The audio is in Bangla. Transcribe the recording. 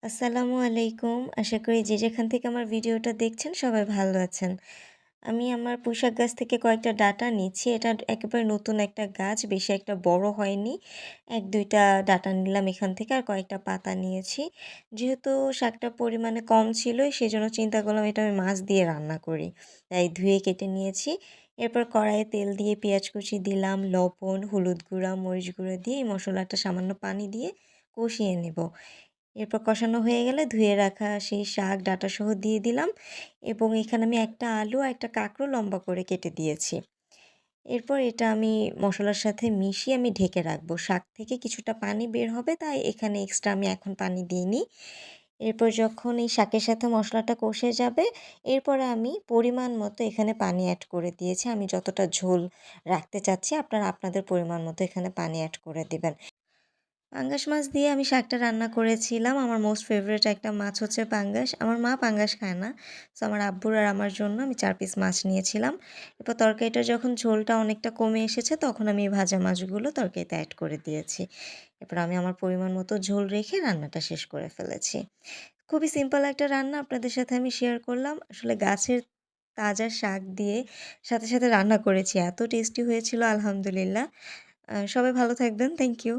আসসালামু আলাইকুম। আশা করি যে যেখান থেকে আমার ভিডিওটা দেখছেন সবাই ভালো আছেন। আমি আমার পুঁইশাক গাছ থেকে কয়েকটা ডাঁটা নিচ্ছি। এটা একেবারে নতুন একটা গাছ, বেশি একটা বড় হয়নি। ১-২ টা ডাঁটা নিলাম এখান থেকে আর কয়েকটা পাতা নিয়েছি। যেহেতু শাকটা পরিমাণে কম ছিল সেজন্য চিন্তা করলাম এটা আমি মাছ দিয়ে রান্না করি। তাই ধুয়ে কেটে নিয়েছি। এরপর কড়াইয়ে তেল দিয়ে পেঁয়াজ কুচি দিলাম, লবণ, হলুদ গুঁড়া, মরিচ গুঁড়া দিয়ে এই মসলাটা সামান্য পানি দিয়ে কষিয়ে নেব। এরপর কষানো হয়ে গেলে ধুয়ে রাখা সেই শাক ডাঁটাসহ দিয়ে দিলাম এবং এখানে আমি একটা আলু আর একটা কাঁকরোল লম্বা করে কেটে দিয়েছি। এরপর এটা আমি মসলার সাথে মিশিয়ে আমি ঢেকে রাখবো। শাক থেকে কিছুটা পানি বের হবে তাই এখানে এক্সট্রা আমি এখন পানি দিইনি। এরপর যখন এই শাকের সাথে মশলাটা কষে যাবে, এরপরে আমি পরিমাণ মতো এখানে পানি এড করে দিয়েছি। আমি যতটা ঝোল রাখতে চাচ্ছি আপনারা আপনাদের পরিমাণ মতো এখানে পানি এড করে দিবেন। পাঙ্গাস মাছ দিয়ে আমি শাকটা রান্না করেছিলাম। আমার মোস্ট ফেভারিট একটা মাছ হচ্ছে পাঙ্গাস। আমার মা পাঙ্গাস খায় না। সো আমার আব্বুর আর আমার জন্য আমি ৪ পিস মাছ নিয়েছিলাম। এরপর তরকারিটা যখন ঝোলটা অনেকটা কমে এসেছে তখন আমি এই ভাজা মাছগুলো তরকারিতে এড করে দিয়েছি। এরপর আমি আমার পরিমাণ মতো ঝোল রেখে রান্নাটা শেষ করে ফেলেছি। খুবই সিম্পল একটা রান্না আপনাদের সাথে আমি শেয়ার করলাম। আসলে গাছের তাজা শাক দিয়ে সাথে রান্না করেছি। এত টেস্টি হয়েছিল আলহামদুলিল্লাহ। সবাই ভালো থাকবেন। Thank you.